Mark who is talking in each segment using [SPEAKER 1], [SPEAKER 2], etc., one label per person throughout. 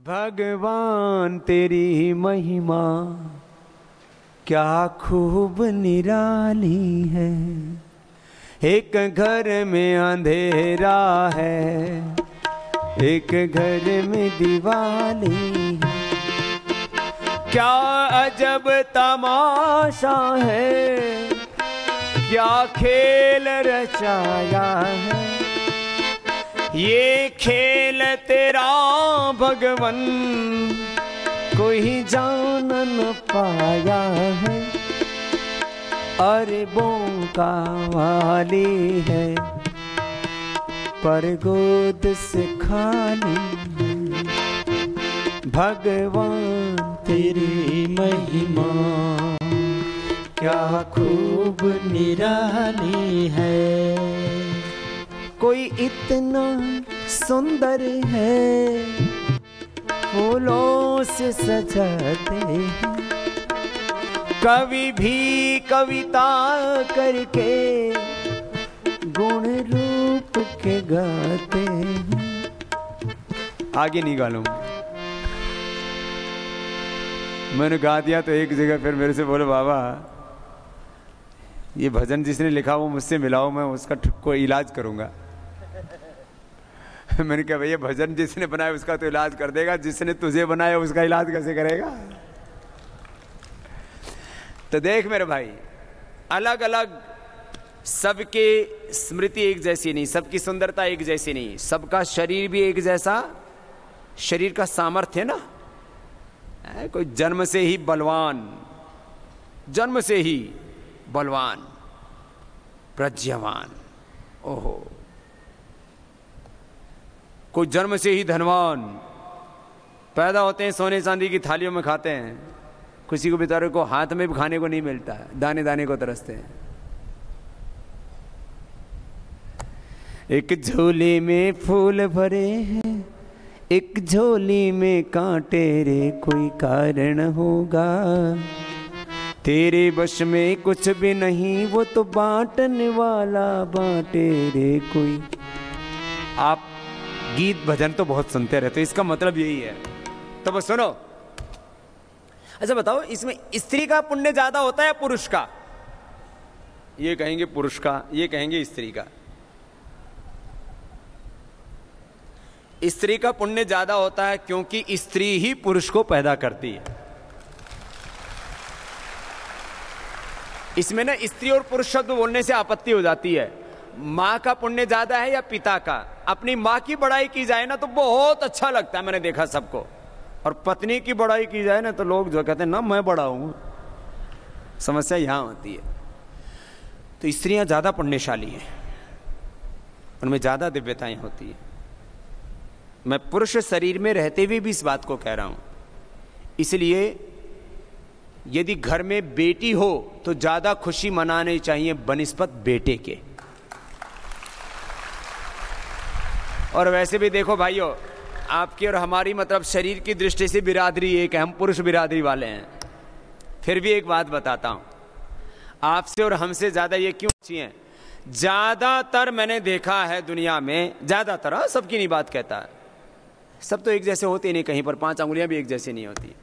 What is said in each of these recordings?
[SPEAKER 1] भगवान तेरी महिमा क्या खूब निराली है। एक घर में अंधेरा है, एक घर में दिवाली है। क्या अजब तमाशा है, क्या खेल रचाया है। ये खेल तेरा भगवन कोई जान न पाया है। अरबों का वाली है पर गोद से खाली है। भगवान
[SPEAKER 2] तेरी महिमा क्या खूब निराली है।
[SPEAKER 1] कोई इतना सुंदर है, फूलों से सजाते हैं। कवि भी कविता करके गुण रूप के गाते हैं। आगे नहीं गा लूंगा, मैंने गा दिया तो एक जगह फिर मेरे से बोले बाबा ये भजन जिसने लिखा वो मुझसे मिलाओ, मैं उसका कोई इलाज करूंगा। मैंने कहा भैया भजन जिसने बनाया उसका तो इलाज कर देगा, जिसने तुझे बनाया उसका इलाज कैसे करेगा। तो देख मेरे भाई, अलग अलग सबके स्मृति एक जैसी नहीं, सबकी सुंदरता एक जैसी नहीं, सबका शरीर भी एक जैसा शरीर का सामर्थ्य है ना। कोई जन्म से ही बलवान, जन्म से ही बलवान प्रज्ञावान, ओहो। कोई जन्म से ही धनवान, पैदा होते हैं सोने चांदी की थालियों में खाते हैं, किसी को बेचारे को हाथ में भी खाने को नहीं मिलता है, दाने दाने को तरसते हैं। एक झोले में फूल भरे हैं, एक झोली में कांटे रे, कोई कारण होगा तेरे वश में कुछ भी नहीं, वो तो बांटने वाला बांटे रे कोई। आप गीत भजन तो बहुत सुनते रहते, इसका मतलब यही है। तो बस सुनो। अच्छा बताओ, इसमें स्त्री का पुण्य ज्यादा होता है पुरुष का? ये कहेंगे पुरुष का, ये कहेंगे स्त्री का। स्त्री का पुण्य ज्यादा होता है क्योंकि स्त्री ही पुरुष को पैदा करती है। इसमें ना स्त्री और पुरुष शब्द बोलने से आपत्ति हो जाती है। माँ का पुण्य ज्यादा है या पिता का? अपनी माँ की बड़ाई की जाए ना तो बहुत अच्छा लगता है, मैंने देखा सबको। और पत्नी की बड़ाई की जाए ना तो लोग जो कहते हैं ना मैं बड़ा हूं, समस्या यहां होती है। तो स्त्रियां ज्यादा पुण्यशाली हैं, उनमें ज्यादा दिव्यताएं होती है। मैं पुरुष शरीर में रहते हुए भी इस बात को कह रहा हूं। इसलिए यदि घर में बेटी हो तो ज्यादा खुशी मनानी चाहिए बनिस्बत बेटे के। और वैसे भी देखो भाइयों, आपकी और हमारी मतलब शरीर की दृष्टि से बिरादरी एक है, हम पुरुष बिरादरी वाले हैं। फिर भी एक बात बताता हूं, आपसे और हमसे ज्यादा ये क्यों अच्छी हैं? ज्यादातर मैंने देखा है दुनिया में, ज्यादातर, सबकी नहीं बात कहता है, सब तो एक जैसे होते नहीं, कहीं पर 5 अंगुलियां भी एक जैसी नहीं होती,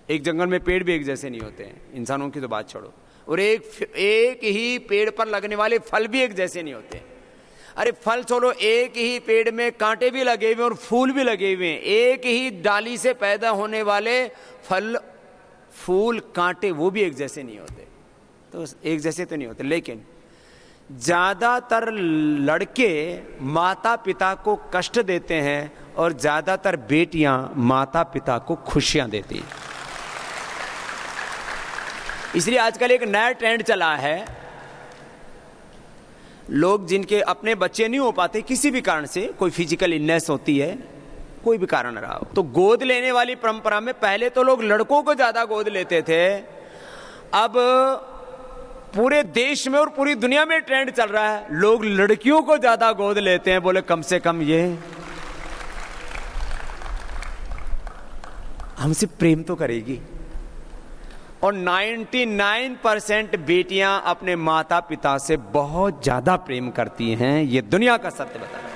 [SPEAKER 1] एक जंगल में पेड़ भी एक जैसे नहीं होते हैं, इंसानों की तो बात छोड़ो। और एक ही पेड़ पर लगने वाले फल भी एक जैसे नहीं होते। अरे फल छोड़ो, एक ही पेड़ में कांटे भी लगे हुए और फूल भी लगे हुए हैं। एक ही डाली से पैदा होने वाले फल, फूल, कांटे वो भी एक जैसे नहीं होते। तो एक जैसे तो नहीं होते। लेकिन ज्यादातर लड़के माता पिता को कष्ट देते हैं और ज्यादातर बेटियां माता पिता को खुशियां देती हैं। इसलिए आजकल एक नया ट्रेंड चला है, लोग जिनके अपने बच्चे नहीं हो पाते किसी भी कारण से, कोई फिजिकल इलनेस होती है, कोई भी कारण रहा हो, तो गोद लेने वाली परंपरा में पहले तो लोग लड़कों को ज्यादा गोद लेते थे। अब पूरे देश में और पूरी दुनिया में ट्रेंड चल रहा है, लोग लड़कियों को ज्यादा गोद लेते हैं। बोले कम से कम ये हमसे प्रेम तो करेगी। और 99% बेटियां अपने माता पिता से बहुत ज्यादा प्रेम करती हैं, ये दुनिया का सत्य बता रहा है।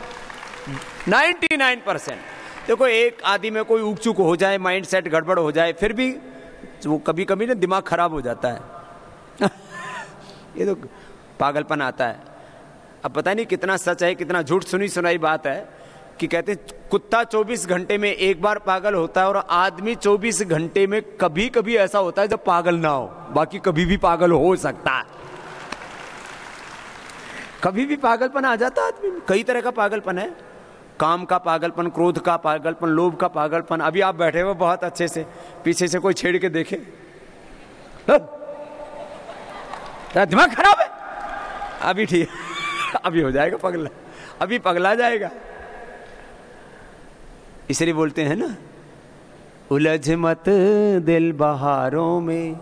[SPEAKER 1] 99%। देखो एक आदि में कोई ऊक चूक हो जाए, माइंड सेट गड़बड़ हो जाए, फिर भी वो कभी कभी ना दिमाग खराब हो जाता है। ये तो पागलपन आता है। अब पता नहीं कितना सच है कितना झूठ, सुनी सुनाई बात है कि कहते हैं कुत्ता 24 घंटे में एक बार पागल होता है और आदमी 24 घंटे में कभी कभी ऐसा होता है जब पागल ना हो, बाकी कभी भी पागल हो सकता है। कभी भी पागलपन आ जाता है आदमी में। कई तरह का पागलपन है, काम का पागलपन, क्रोध का पागलपन, लोभ का पागलपन। अभी आप बैठे हुए बहुत अच्छे से, पीछे से कोई छेड़ के देखे, दिमाग खराब है, अभी ठीक, अभी हो जाएगा पगला, अभी पगला जाएगा। इसलिए बोलते हैं ना, उलझ मत दिल बहारों में,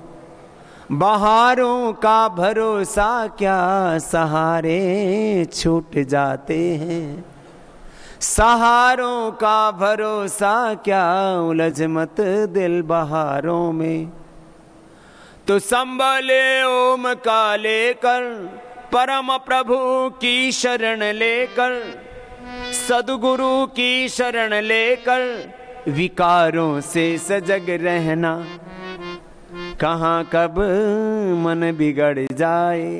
[SPEAKER 1] बहारों का भरोसा क्या, सहारे छूट जाते हैं, सहारों का भरोसा क्या, उलझ मत दिल बहारों में। तो संभले ओम का लेकर, परम प्रभु की शरण लेकर, सद्गुरु की शरण लेकर, विकारों से सजग रहना, कहाँ कब मन बिगड़ जाए,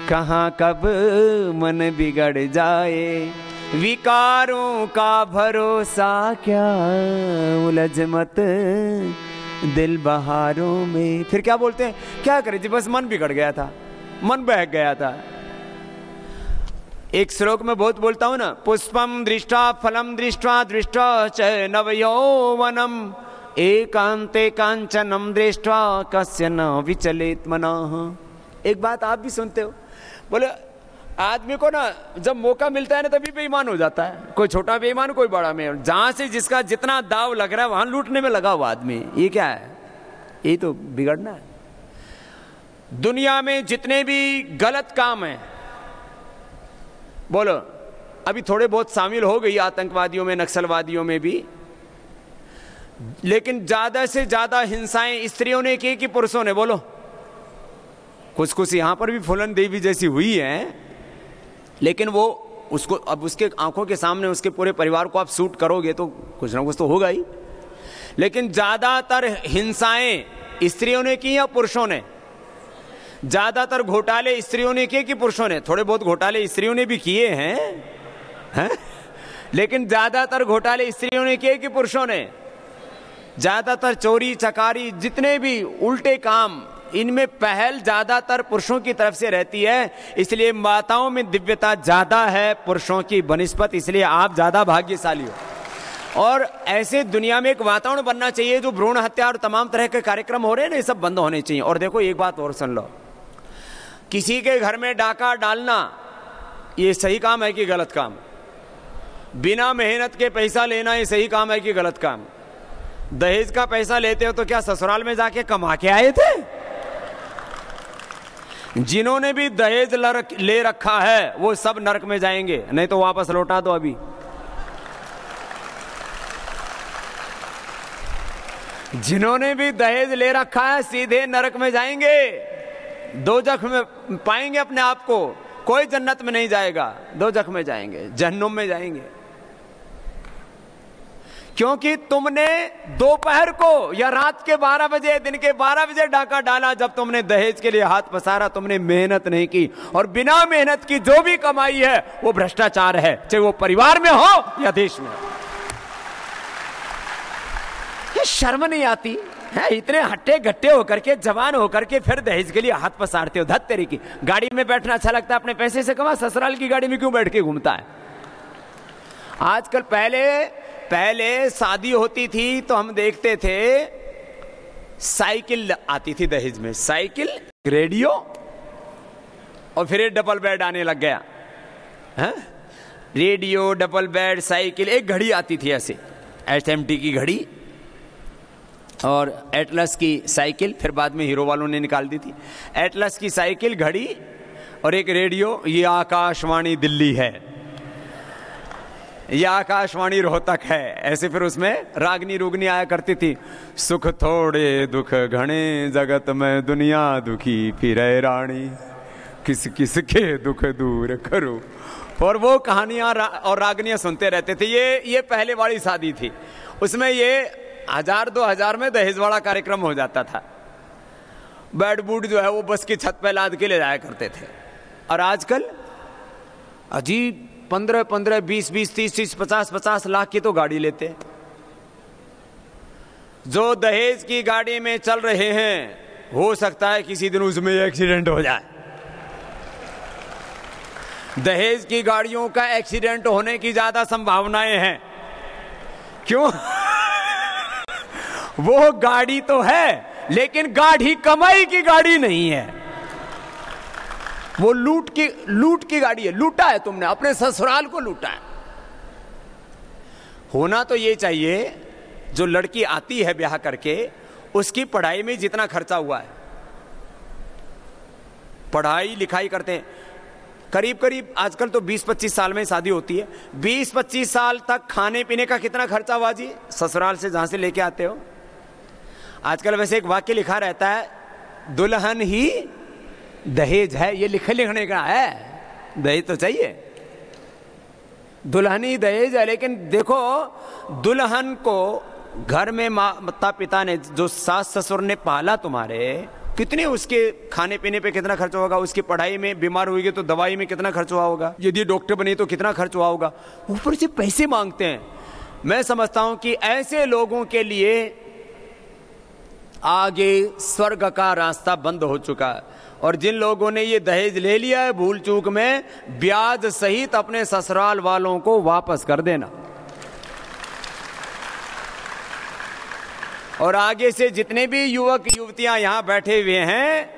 [SPEAKER 1] कहाँ कब मन बिगड़ जाए, विकारों का भरोसा क्या, उलझ मत दिल बहारों में। फिर क्या बोलते हैं, क्या करें जी, बस मन बिगड़ गया था, मन बहक गया था। एक श्लोक में बहुत बोलता हूं ना, पुष्पम दृष्टा फलम दृष्टा दृष्टा च नवयौवनम, एकांते कांचनम दृष्टा कस्य न विचलित मनः। एक बात आप भी सुनते हो, बोले आदमी को ना जब मौका मिलता है ना तभी बेईमान हो जाता है, कोई छोटा बेईमान कोई बड़ा में, जहां से जिसका जितना दाव लग रहा है वहां लूटने में लगा हुआ आदमी। ये क्या है, ये तो बिगड़ना है। दुनिया में जितने भी गलत काम हैं, बोलो अभी थोड़े बहुत शामिल हो गई आतंकवादियों में, नक्सलवादियों में भी, लेकिन ज्यादा से ज्यादा हिंसाएं स्त्रियों ने की कि पुरुषों ने? बोलो, कुछ कुछ यहां पर भी फूलन देवी जैसी हुई है, लेकिन वो उसको अब उसके आंखों के सामने उसके पूरे परिवार को आप शूट करोगे तो कुछ ना कुछ तो होगा ही। लेकिन ज्यादातर हिंसाएं स्त्रियों ने की या पुरुषों ने? ज्यादातर घोटाले स्त्रियों ने किए कि पुरुषों ने? थोड़े बहुत घोटाले स्त्रियों ने भी किए हैं, लेकिन ज्यादातर घोटाले स्त्रियों ने किए कि पुरुषों ने? ज्यादातर चोरी चकारी जितने भी उल्टे काम, इनमें पहल ज्यादातर पुरुषों की तरफ से रहती है। इसलिए माताओं में दिव्यता ज्यादा है पुरुषों की बनिस्बत, इसलिए आप ज्यादा भाग्यशाली हो। और ऐसे दुनिया में एक वातावरण बनना चाहिए जो भ्रूण हत्या और तमाम तरह के कार्यक्रम हो रहे हैं ना, ये सब बंद होने चाहिए। और देखो एक बात और सुन लो, किसी के घर में डाका डालना ये सही काम है कि गलत काम? बिना मेहनत के पैसा लेना ये सही काम है कि गलत काम? दहेज का पैसा लेते हो तो क्या ससुराल में जाके कमा के आए थे? जिन्होंने भी दहेज ले रखा है वो सब नरक में जाएंगे, नहीं तो वापस लौटा दो। अभी जिन्होंने भी दहेज ले रखा है सीधे नरक में जाएंगे, दोजख में पाएंगे अपने आप को। कोई जन्नत में नहीं जाएगा, दोजख में जाएंगे, जहन्नुम में जाएंगे। क्योंकि तुमने दोपहर को या रात के 12 बजे, दिन के 12 बजे डाका डाला जब तुमने दहेज के लिए हाथ पसारा। तुमने मेहनत नहीं की, और बिना मेहनत की जो भी कमाई है वो भ्रष्टाचार है, चाहे वो परिवार में हो या देश में। ये शर्म नहीं आती है? इतने हट्टे घट्टे होकर के, जवान होकर के फिर दहेज के लिए हाथ पसारते हो। धत तेरी की, गाड़ी में बैठना अच्छा लगता है, अपने पैसे से कमा, ससुराल की गाड़ी में क्यों बैठ के घूमता है? आजकल पहले शादी होती थी तो हम देखते थे साइकिल आती थी दहेज में, साइकिल, रेडियो, और फिर डबल बेड आने लग गया है? Radio, double bed, cycle. एक घड़ी आती थी ऐसे, SMT की घड़ी और एटलस की साइकिल, फिर बाद में हीरो वालों ने निकाल दी थी। एटलस की साइकिल, घड़ी और एक रेडियो। ये आकाशवाणी दिल्ली है, यह आकाशवाणी रोहतक है, ऐसे। फिर उसमें रागनी रुगनी आया करती थी, सुख थोड़े दुख घने, जगत में दुनिया दुखी फिरे रानी, किस किस के दुख दूर करो, और वो कहानियां और रागनियां सुनते रहते थे। ये पहले वाली शादी थी, उसमें ये 1000-2000 में दहेज वाला कार्यक्रम हो जाता था। बेड बूट जो है वो बस की छत पे लाद के ले जाया करते थे। और आजकल अजीब 15-15, 20-20, 30-30, 50-50 लाख की तो गाड़ी लेते हैं। जो दहेज की गाड़ी में चल रहे हैं, हो सकता है किसी दिन उसमें एक्सीडेंट हो जाए। दहेज की गाड़ियों का एक्सीडेंट होने की ज्यादा संभावनाएं हैं। क्यों? वो गाड़ी तो है, लेकिन गाड़ी कमाई की गाड़ी नहीं है, वो लूट की गाड़ी है। लूटा है तुमने, अपने ससुराल को लूटा है। होना तो ये चाहिए, जो लड़की आती है ब्याह करके, उसकी पढ़ाई में जितना खर्चा हुआ है, पढ़ाई लिखाई करते हैं, करीब करीब आजकल तो 20-25 साल में शादी होती है। 20-25 साल तक खाने पीने का कितना खर्चा हुआ जी, ससुराल से जहां से लेके आते हो। आजकल वैसे एक वाक्य लिखा रहता है, दुल्हन ही दहेज है। ये लिखने का है, दहेज तो चाहिए, दुल्हन ही दहेज है। लेकिन देखो, दुल्हन को घर में माता पिता ने, जो सास ससुर ने पाला तुम्हारे, कितने उसके खाने पीने पे कितना खर्च होगा, उसकी पढ़ाई में, बीमार हुई तो दवाई में कितना खर्च हुआ होगा, यदि डॉक्टर बने तो कितना खर्च हुआ होगा, ऊपर से पैसे मांगते हैं। मैं समझता हूं कि ऐसे लोगों के लिए आगे स्वर्ग का रास्ता बंद हो चुका है। और जिन लोगों ने ये दहेज ले लिया है भूल चूक में, ब्याज सहित अपने ससुराल वालों को वापस कर देना। और आगे से जितने भी युवक युवतियां यहां बैठे हुए हैं,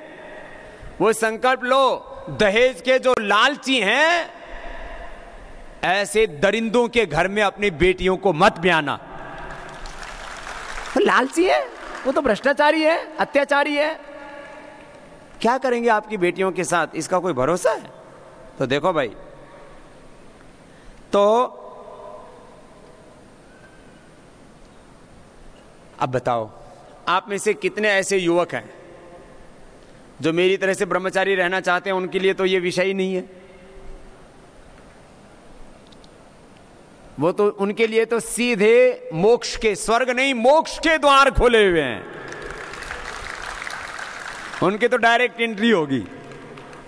[SPEAKER 1] वो संकल्प लो, दहेज के जो लालची हैं, ऐसे दरिंदों के घर में अपनी बेटियों को मत ब्याना। लालची है वो, तो भ्रष्टाचारी है, अत्याचारी है। क्या करेंगे आपकी बेटियों के साथ, इसका कोई भरोसा है? तो देखो भाई, तो अब बताओ, आप में से कितने ऐसे युवक हैं जो मेरी तरह से ब्रह्मचारी रहना चाहते हैं? उनके लिए तो ये विषय ही नहीं है। वो तो, उनके लिए तो सीधे मोक्ष के, स्वर्ग नहीं मोक्ष के द्वार खोले हुए हैं। उनके तो डायरेक्ट एंट्री होगी,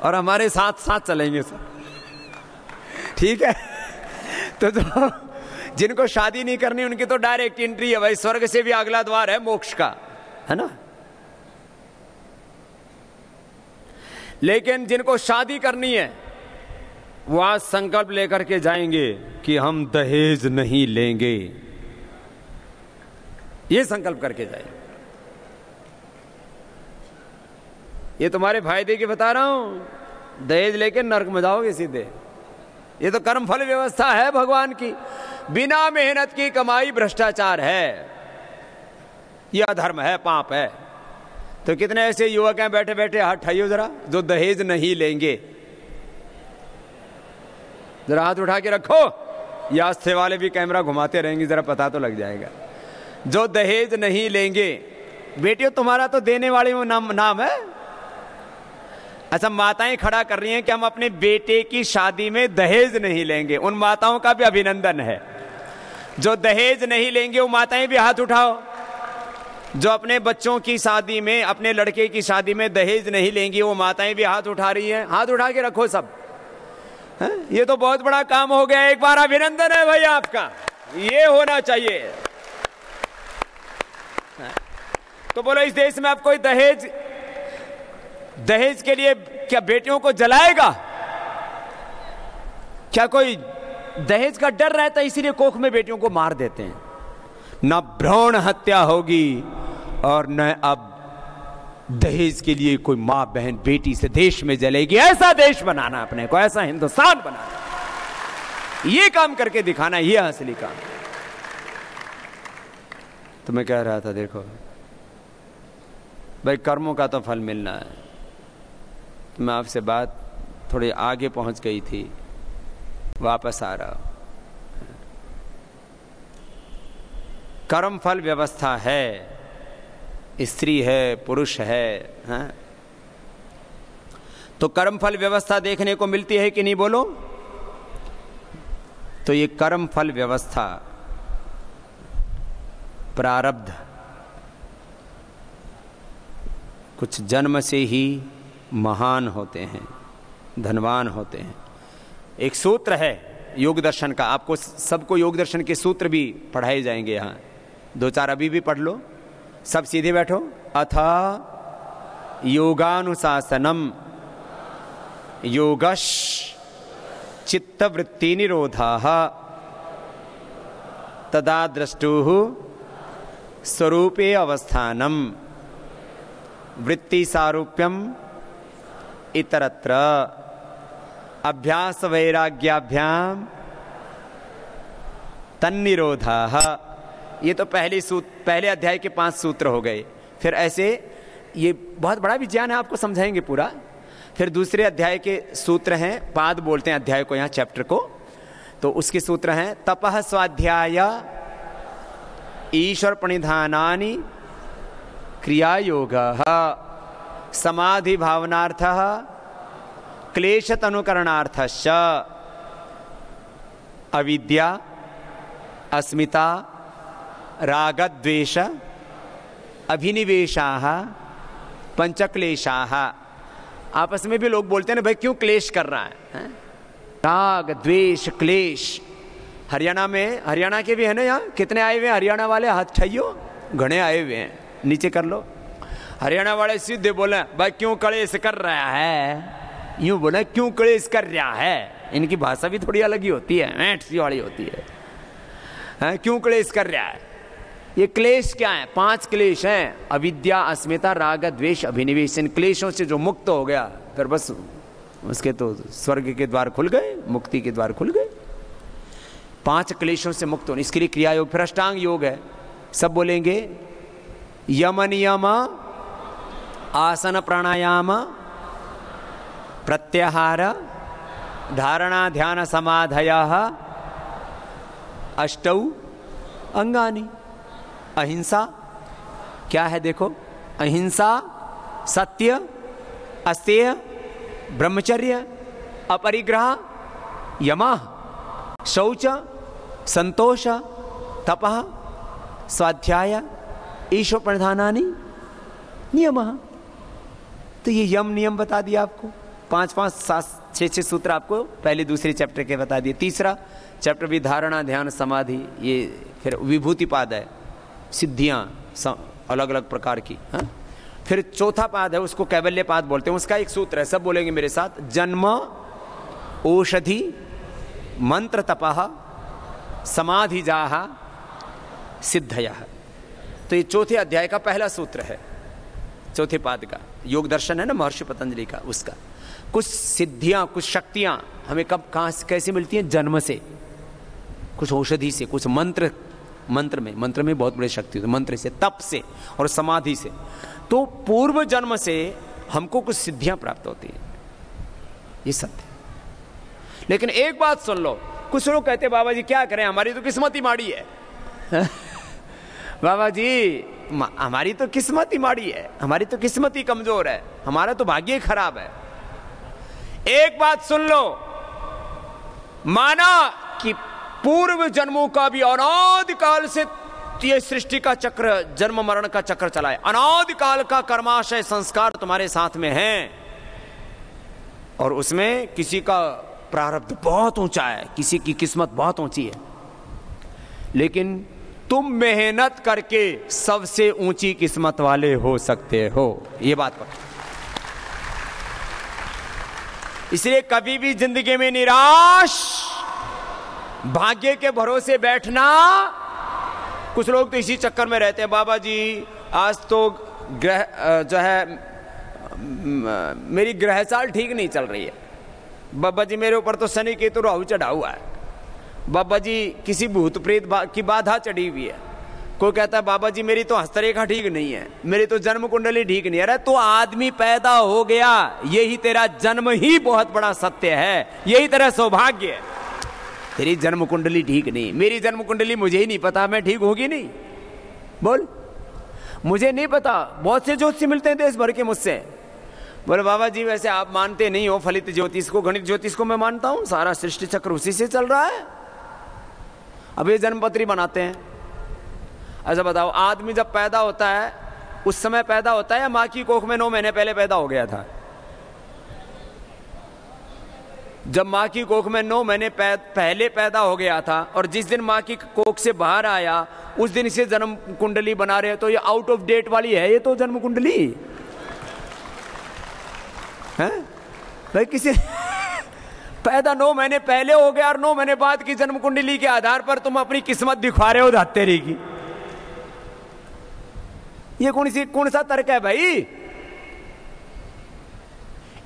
[SPEAKER 1] और हमारे साथ साथ चलेंगे सर, ठीक है। तो जिनको शादी नहीं करनी, उनकी तो डायरेक्ट एंट्री है भाई, स्वर्ग से भी अगला द्वार है मोक्ष का, है ना। लेकिन जिनको शादी करनी है, वो आज संकल्प लेकर के जाएंगे कि हम दहेज नहीं लेंगे, ये संकल्प करके जाएंगे। ये तुम्हारे फायदे की बता रहा हूं, दहेज लेके नरक में जाओगे सीधे। ये तो कर्म फल व्यवस्था है भगवान की। बिना मेहनत की कमाई भ्रष्टाचार है, यह अधर्म है, पाप है। तो कितने ऐसे युवक हैं बैठे बैठे, हाथ उठाइए जरा, जो दहेज नहीं लेंगे। जरा हाथ उठा के रखो, या आस्थे वाले भी कैमरा घुमाते रहेंगे, जरा पता तो लग जाएगा। जो दहेज नहीं लेंगे। बेटियों, तुम्हारा तो देने वाले वो नाम है। अच्छा, माताएं खड़ा कर रही हैं कि हम अपने बेटे की शादी में दहेज नहीं लेंगे। उन माताओं का भी अभिनंदन है। जो दहेज नहीं लेंगे वो माताएं भी हाथ उठाओ। जो अपने बच्चों की शादी में, अपने लड़के की शादी में दहेज नहीं लेंगी, वो माताएं भी हाथ उठा रही हैं। हाथ उठा के रखो सब। ये तो बहुत बड़ा काम हो गया। एक बार अभिनंदन है भाई आपका, ये होना चाहिए। तो बोलो, इस देश में अब कोई दहेज के लिए क्या बेटियों को जलाएगा? क्या कोई दहेज का डर रहता है इसीलिए कोख में बेटियों को मार देते हैं? न भ्रूण हत्या होगी और न अब दहेज के लिए कोई मां बहन बेटी से देश में जलेगी। ऐसा देश बनाना अपने को, ऐसा हिंदुस्तान बनाना, ये काम करके दिखाना, ये असली काम। तो मैं कह रहा था, देखो भाई, कर्मों का तो फल मिलना है। तो मैं आपसे बात थोड़ी आगे पहुंच गई थी, वापस आ रहा हूं। कर्म फल व्यवस्था है, स्त्री है, पुरुष है, हाँ? तो कर्मफल व्यवस्था देखने को मिलती है कि नहीं, बोलो। तो ये कर्मफल व्यवस्था, प्रारब्ध, कुछ जन्म से ही महान होते हैं, धनवान होते हैं। एक सूत्र है योग दर्शन का, आपको सबको योग दर्शन के सूत्र भी पढ़ाए जाएंगे यहाँ, 2-4 अभी भी पढ़ लो। सब सीधे बैठो। अथा योगानुशासनम योगश चित्तवृत्ति निरोधाः तदा द्रष्टुः स्वरूपे अवस्थानम वृत्ति सारूप्यम इतरत्र अभ्यास वैराग्याभ्याम तन्निरोधाः। ये तो पहले अध्याय के 5 सूत्र हो गए। फिर ऐसे ये बहुत बड़ा विज्ञान है, आपको समझाएंगे पूरा। फिर दूसरे अध्याय के सूत्र हैं, पाद बोलते हैं अध्याय को, यहाँ चैप्टर को। तो उसके सूत्र हैं तपः स्वाध्याय ईश्वर प्रणिधानानि क्रिया योगः समाधि भावनार्थः क्लेशत अनुकरणार्थश्च अविद्या अस्मिता रागद्वेष अभिनिवेशाः पंचक्लेशाः। आपस में भी लोग बोलते हैं ना, भाई क्यों क्लेश कर रहा है? राग द्वेष क्लेश। हरियाणा के भी है ना, यहाँ कितने आए हुए हैं हरियाणा वाले? हाथ उठाइयो, घने आए हुए हैं, नीचे कर लो। हरियाणा वाले सीधे बोले, भाई क्यों क्लेश कर रहा है? यूं बोले, क्यों क्लेश कर रहा है? इनकी भाषा भी थोड़ी अलग ही होती है, ऐंठ सी वाली होती है। क्यों क्लेश कर रहा है? ये क्लेश क्या है? 5 क्लेश हैं, अविद्या अस्मिता राग द्वेष अभिनिवेश। इन क्लेशों से जो मुक्त हो गया, फिर बस उसके तो स्वर्ग के द्वार खुल गए, मुक्ति के द्वार खुल गए। 5 क्लेशों से मुक्त होने, इसके लिए क्रिया योग। फिर अष्टांग योग है, सब बोलेंगे। यम नियम आसन प्राणायाम प्रत्याहार धारणा ध्यान समाधयः अष्टौ अंगानि। अहिंसा क्या है? देखो, अहिंसा, सत्य, अस्तेय, ब्रह्मचर्य, अपरिग्रह, यमः, शौच, संतोष, तपः, स्वाध्याय, ईश्वर प्रणिधानानि नियमः। तो ये यम नियम बता दिया आपको। 5-5, 7, 6 सूत्र आपको पहले दूसरे चैप्टर के बता दिए। तीसरा चैप्टर भी धारणा ध्यान समाधि। ये फिर विभूति पाद है, सिद्धियां अलग अलग प्रकार की। हाँ? फिर चौथा पाद है, उसको कैवल्य पाद बोलते हैं। उसका एक सूत्र है, सब बोलेंगे मेरे साथ। जन्म औषधि मंत्र तपः समाधिजाः सिद्धयः। तो ये चौथे अध्याय का पहला सूत्र है, चौथे पाद का। योग दर्शन है ना महर्षि पतंजलि का, उसका। कुछ सिद्धियां, कुछ शक्तियां हमें कब कहां कैसे मिलती हैं? जन्म से, कुछ औषधि से, कुछ मंत्र में बहुत बड़ी शक्ति होती है। मंत्र से, तप से और समाधि से। तो पूर्व जन्म से हमको कुछ सिद्धियां प्राप्त होती हैं, ये सत्य। लेकिन एक बात सुन लो, कुछ लोग कहते हैं बाबा जी क्या करें, हमारी तो किस्मत ही माड़ी है। बाबा जी हमारी तो किस्मत ही माड़ी है, हमारी तो किस्मत ही कमजोर है, हमारा तो भाग्य ही खराब है। एक बात सुन लो, माना कि पूर्व जन्मों का भी अनादिकाल से ये सृष्टि का चक्र, जन्म मरण का चक्र चला है। अनादिकाल का कर्माशय संस्कार तुम्हारे साथ में है, और उसमें किसी का प्रारब्ध बहुत ऊंचा है, किसी की किस्मत बहुत ऊंची है। लेकिन तुम मेहनत करके सबसे ऊंची किस्मत वाले हो सकते हो, ये बात पक्की। इसलिए कभी भी जिंदगी में निराश, भाग्य के भरोसे बैठना। कुछ लोग तो इसी चक्कर में रहते हैं, बाबा जी आज तो ग्रह जो है मेरी ग्रह साल ठीक नहीं चल रही है, बाबा जी मेरे ऊपर तो शनि केतु राहु चढ़ा हुआ है, बाबा जी किसी भूत प्रेत की बाधा चढ़ी हुई है। कोई कहता है बाबा जी मेरी तो हस्तरेखा ठीक नहीं है, मेरी तो जन्म कुंडली ठीक नहीं है। अरे तो आदमी पैदा हो गया, यही तेरा जन्म ही बहुत बड़ा सत्य है, यही तेरा सौभाग्य है। तेरी जन्म कुंडली ठीक नहीं, मेरी जन्म कुंडली मुझे ही नहीं पता, मैं ठीक होगी नहीं। बोल, मुझे नहीं पता। बहुत से ज्योतिषी मिलते हैं देश भर के मुझसे, बोले बाबा जी वैसे आप मानते नहीं हो फलित ज्योतिष को, गणित ज्योतिष को मैं मानता हूं, सारा सृष्टि चक्र उसी से चल रहा है। अब ये जन्मपत्री बनाते हैं। अच्छा बताओ, आदमी जब पैदा होता है उस समय पैदा होता है या माँ की कोख में 9 महीने पहले पैदा हो गया था? जब माँ की कोख में 9 महीने पहले पैदा हो गया था और जिस दिन माँ की कोख से बाहर आया उस दिन इसे जन्म कुंडली बना रहे, तो ये आउट ऑफ डेट वाली है ये तो जन्म कुंडली है भाई। किसी पैदा 9 महीने पहले हो गया और 9 महीने बाद की जन्म कुंडली के आधार पर तुम अपनी किस्मत दिखा रहे हो धत्तेरी की। ये कौन सा तर्क है भाई?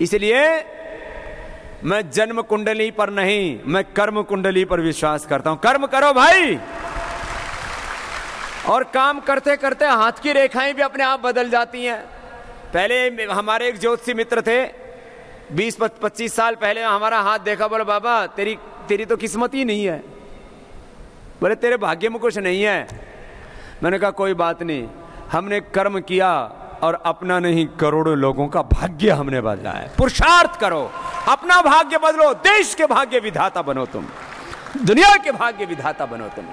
[SPEAKER 1] इसलिए मैं जन्म कुंडली पर नहीं, मैं कर्म कुंडली पर विश्वास करता हूं। कर्म करो भाई, और काम करते करते हाथ की रेखाएं भी अपने आप बदल जाती हैं। पहले हमारे एक ज्योतिषी मित्र थे, 20-25 साल पहले हमारा हाथ देखा, बोले बाबा तेरी तो किस्मत ही नहीं है, बोले तेरे भाग्य में कुछ नहीं है। मैंने कहा कोई बात नहीं, हमने कर्म किया और अपना नहीं करोड़ों लोगों का भाग्य हमने बदला है। पुरुषार्थ करो, अपना भाग्य बदलो, देश के भाग्य विधाता बनो, तुम दुनिया के भाग्य विधाता बनो। तुम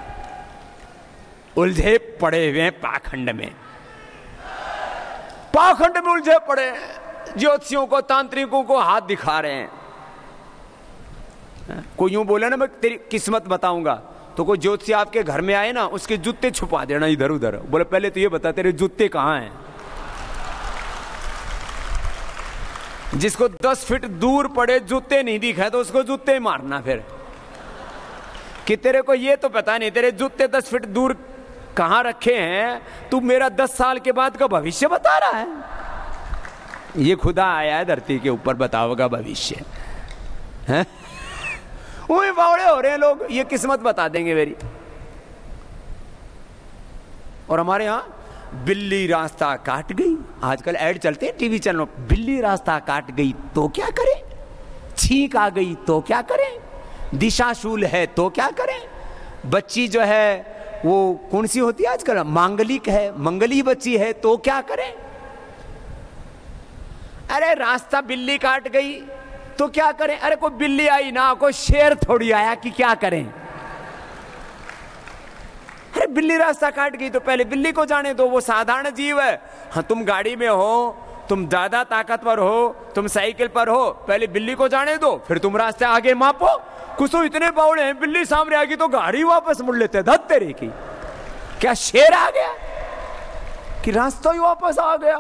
[SPEAKER 1] उलझे पड़े हुए पाखंड में उलझे पड़े, ज्योतिषियों को तांत्रिकों को हाथ दिखा रहे हैं। कोई यूं बोले ना मैं तेरी किस्मत बताऊंगा, तो कोई ज्योतिषी आपके घर में आए ना, उसके जूते छुपा देना इधर उधर। बोले पहले तो ये बता तेरे जूते कहां हैं। जिसको 10 फीट दूर पड़े जूते नहीं दिखाए तो उसको जूते मारना फिर, कि तेरे को ये तो पता नहीं तेरे जूते 10 फीट दूर कहां रखे हैं, तू मेरा 10 साल के बाद का भविष्य बता रहा है। ये खुदा आया है धरती के ऊपर बताओगा भविष्य है? वही बावड़े हो रहे हैं लोग, ये किस्मत बता देंगे मेरी। और हमारे यहां बिल्ली रास्ता काट गई, आजकल ऐड चलते हैं टीवी चैनलों, बिल्ली रास्ता काट गई तो क्या करें, छींक आ गई तो क्या करें, दिशाशूल है तो क्या करें, बच्ची जो है वो कौन सी होती है आजकल, मांगलिक है, मंगली बच्ची है तो क्या करें। अरे रास्ता बिल्ली काट गई तो क्या करें, अरे कोई बिल्ली आई ना, कोई शेर थोड़ी आया कि क्या करें। अरे बिल्ली रास्ता काट गई तो पहले बिल्ली को जाने दो, वो साधारण जीव है। हाँ तुम गाड़ी में हो, तुम ज्यादा ताकतवर हो, तुम साइकिल पर हो, पहले बिल्ली को जाने दो, फिर तुम रास्ते आगे मापो। कुछ तो इतने बावड़े हैं, बिल्ली सामने आ गई तो गाड़ी वापस मुड़ लेते हैं। धत तेरे की, क्या शेर आ गया कि रास्ता ही वापस आ गया।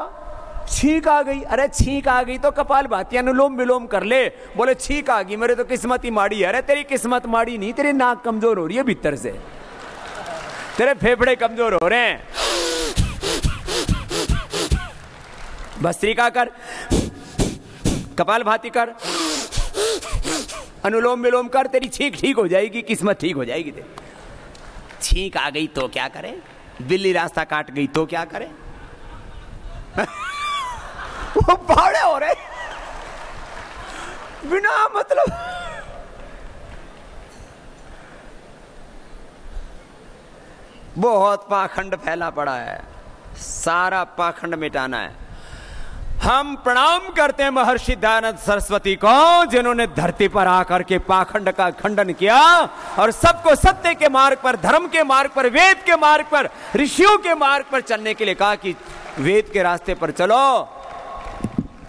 [SPEAKER 1] छींक आ गई, अरे छींक आ गई तो कपाल भाती अनुलोम विलोम कर ले। बोले छींक आ गई मेरे तो किस्मत ही माड़ी है। अरे तेरी किस्मत माड़ी नहीं, तेरी नाक कमजोर हो रही है भीतर से, तेरे फेफड़े कमजोर हो रहे हैं। भस्त्रिका कर, कपाल भाती कर, अनुलोम विलोम कर, तेरी छींक ठीक हो जाएगी, किस्मत ठीक हो जाएगी तेरी। छींक आ गई तो क्या करें, बिल्ली रास्ता काट गई तो क्या करें। वो बावड़े हो रहे बिना मतलब। बहुत पाखंड फैला पड़ा है, सारा पाखंड मिटाना है। हम प्रणाम करते हैं महर्षि दयानंद सरस्वती को, जिन्होंने धरती पर आकर के पाखंड का खंडन किया और सबको सत्य के मार्ग पर, धर्म के मार्ग पर, वेद के मार्ग पर, ऋषियों के मार्ग पर चलने के लिए कहा कि वेद के रास्ते पर चलो,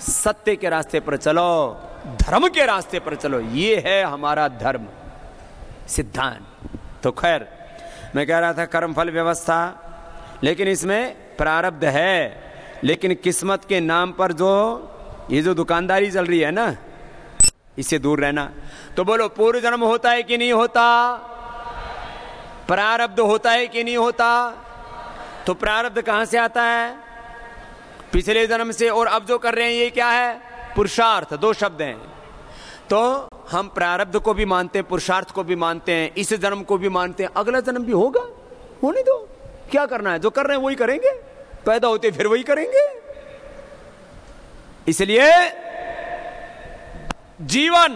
[SPEAKER 1] सत्य के रास्ते पर चलो, धर्म के रास्ते पर चलो। ये है हमारा धर्म सिद्धांत। तो खैर मैं कह रहा था कर्मफल व्यवस्था, लेकिन इसमें प्रारब्ध है, लेकिन किस्मत के नाम पर जो ये जो दुकानदारी चल रही है ना, इससे दूर रहना। तो बोलो पूर्व जन्म होता है कि नहीं होता, प्रारब्ध होता है कि नहीं होता। तो प्रारब्ध कहां से आता है, पिछले जन्म से, और अब जो कर रहे हैं ये क्या है, पुरुषार्थ। 2 शब्द हैं। तो हम प्रारब्ध को भी मानते हैं, पुरुषार्थ को भी मानते हैं, इस जन्म को भी मानते हैं, अगला जन्म भी होगा, होने दो, क्या करना है, जो कर रहे हैं वही करेंगे, पैदा होते फिर वही करेंगे। इसलिए जीवन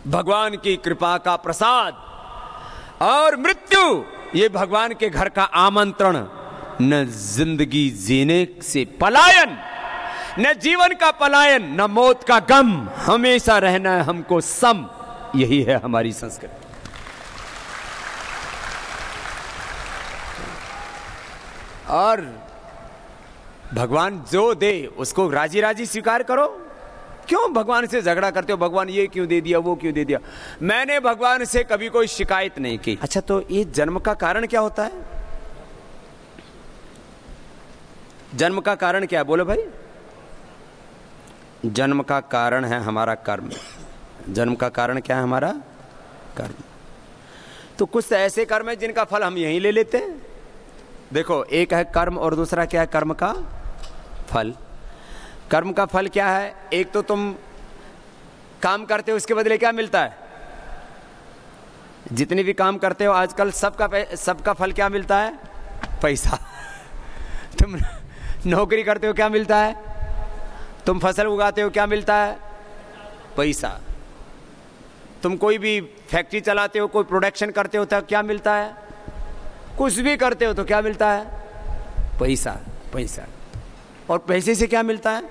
[SPEAKER 1] भगवान की कृपा का प्रसाद और मृत्यु ये भगवान के घर का आमंत्रण, न जिंदगी जीने से पलायन, न जीवन का पलायन न मौत का गम, हमेशा रहना है हमको सम, यही है हमारी संस्कृति। और भगवान जो दे उसको राजी राजी स्वीकार करो। क्यों भगवान से झगड़ा करते हो, भगवान ये क्यों दे दिया, वो क्यों दे दिया? मैंने भगवान से कभी कोई शिकायत नहीं की। अच्छा, तो ये जन्म का कारण क्या होता है? जन्म का कारण क्या है, बोलो भाई? जन्म का कारण है हमारा कर्म। जन्म का कारण क्या है? हमारा कर्म। तो कुछ ऐसे कर्म है जिनका फल हम यहीं ले लेते हैं। देखो, एक है कर्म और दूसरा क्या है? कर्म का फल। कर्म का फल क्या है? एक तो तुम काम करते हो, उसके बदले क्या मिलता है? जितने भी काम करते हो आजकल सबका फल क्या मिलता है? पैसा। तुम नौकरी करते हो, क्या मिलता है? तुम फसल उगाते हो, क्या मिलता है? पैसा। तुम कोई भी फैक्ट्री चलाते हो, कोई प्रोडक्शन करते हो, तो क्या मिलता है? कुछ भी करते हो तो क्या मिलता है? पैसा। पैसा। और पैसे से क्या मिलता है?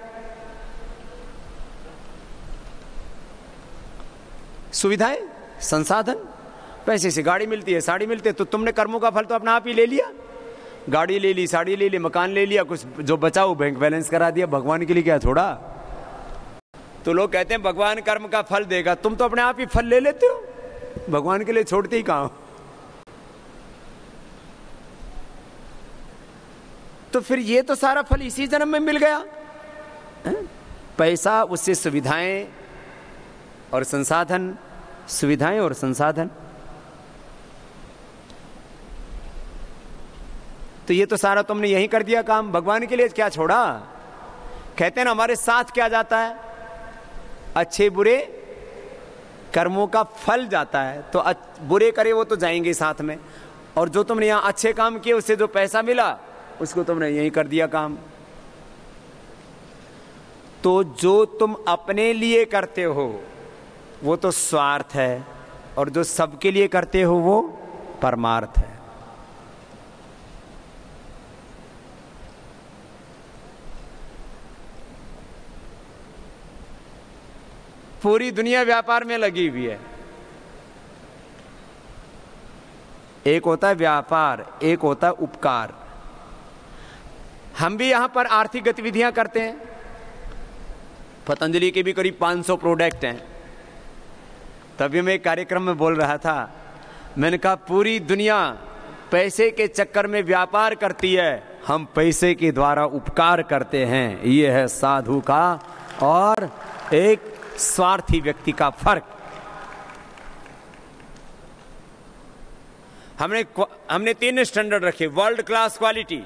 [SPEAKER 1] सुविधाएं, संसाधन। पैसे से गाड़ी मिलती है, साड़ी मिलती है। तो तुमने कर्मों का फल तो अपना आप ही ले लिया। गाड़ी ले ली, साड़ी ले ली, मकान ले लिया, कुछ जो बचा वो बैंक बैलेंस करा दिया। भगवान के लिए क्या थोड़ा? तो लोग कहते हैं भगवान कर्म का फल देगा, तुम तो अपने आप ही फल ले लेते हो, भगवान के लिए छोड़ते ही कहां? तो फिर ये तो सारा फल इसी जन्म में मिल गया है? पैसा, उससे सुविधाएं और संसाधन, सुविधाएं और संसाधन। तो ये तो सारा तुमने यही कर दिया काम, भगवान के लिए क्या छोड़ा? कहते हैं ना, हमारे साथ क्या जाता है? अच्छे बुरे कर्मों का फल जाता है। तो बुरे करे वो तो जाएंगे साथ में, और जो तुमने यहां अच्छे काम किए उससे जो पैसा मिला उसको तुमने यही कर दिया काम। तो जो तुम अपने लिए करते हो वो तो स्वार्थ है, और जो सबके लिए करते हो वो परमार्थ है। पूरी दुनिया व्यापार में लगी हुई है। एक होता है व्यापार, एक होता है उपकार। हम भी यहां पर आर्थिक गतिविधियां करते हैं। पतंजलि के भी करीब 500 प्रोडक्ट हैं। तभी मैं एक कार्यक्रम में बोल रहा था, मैंने कहा पूरी दुनिया पैसे के चक्कर में व्यापार करती है, हम पैसे के द्वारा उपकार करते हैं। ये है साधु का और एक स्वार्थी व्यक्ति का फर्क। हमने 3 स्टैंडर्ड रखे, वर्ल्ड क्लास क्वालिटी,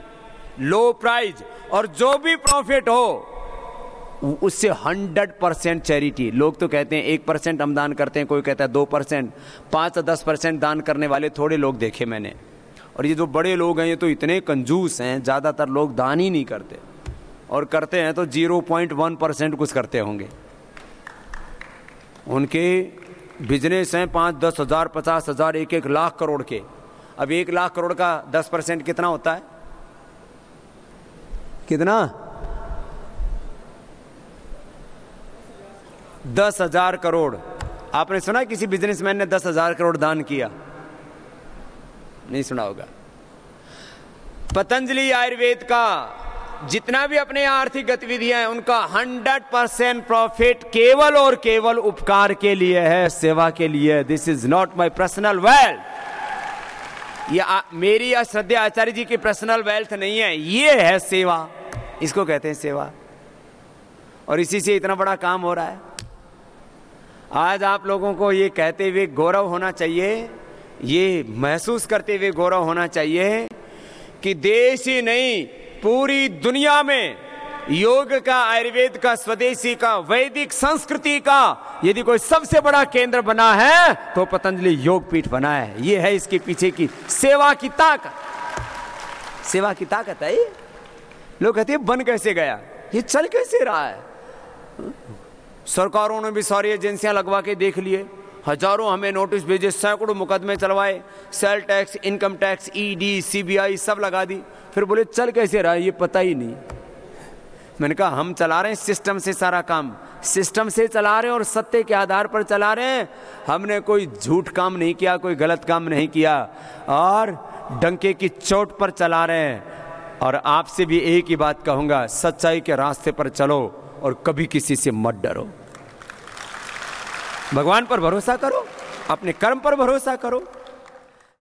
[SPEAKER 1] लो प्राइस, और जो भी प्रॉफिट हो उससे 100% चैरिटी। लोग तो कहते हैं 1% हम दान करते हैं, कोई कहता है 2%, 5-10% दान करने वाले थोड़े लोग देखे मैंने। और ये जो बड़े लोग हैं ये तो इतने कंजूस हैं, ज़्यादातर लोग दान ही नहीं करते, और करते हैं तो 0.1% कुछ करते होंगे। उनके बिजनेस हैं 5-10 हज़ार, 50 हज़ार, 1-1 लाख करोड़ के। अब 1 लाख करोड़ का 10% कितना होता है? कितना? 10,000 करोड़। आपने सुना किसी बिजनेसमैन ने 10,000 करोड़ दान किया? नहीं सुना होगा। पतंजलि आयुर्वेद का जितना भी अपने आर्थिक गतिविधियां हैं उनका 100% प्रॉफिट केवल और केवल उपकार के लिए है, सेवा के लिए। This is not my personal wealth. ये मेरी या श्रद्धेय आचार्य जी की पर्सनल वेल्थ नहीं है, ये है सेवा। इसको कहते हैं सेवा, और इसी से इतना बड़ा काम हो रहा है। आज आप लोगों को ये कहते हुए गौरव होना चाहिए, ये महसूस करते हुए गौरव होना चाहिए कि देश ही नहीं पूरी दुनिया में योग का, आयुर्वेद का, स्वदेशी का, वैदिक संस्कृति का यदि कोई सबसे बड़ा केंद्र बना है तो पतंजलि योग पीठ बना है। ये है इसके पीछे की सेवा की ताकत। सेवा की ताकत है। लोग कहते हैं बन कैसे गया, ये चल कैसे रहा है? सरकारों ने भी सारी एजेंसियां लगवा के देख लिए, हजारों हमें नोटिस भेजे, सैकड़ों मुकदमे चलवाए, sale tax, income tax, ED, CBI सब लगा दी, फिर बोले चल कैसे रहा है ये पता ही नहीं। मैंने कहा हम चला रहे हैं सिस्टम से सारा काम, सिस्टम से चला रहे हैं और सत्य के आधार पर चला रहे हैं। हमने कोई झूठ काम नहीं किया, कोई गलत काम नहीं किया, और डंके की चोट पर चला रहे हैं। और आपसे भी एक ही बात कहूंगा, सच्चाई के रास्ते पर चलो और कभी किसी से मत डरो। भगवान पर भरोसा करो, अपने कर्म पर भरोसा करो।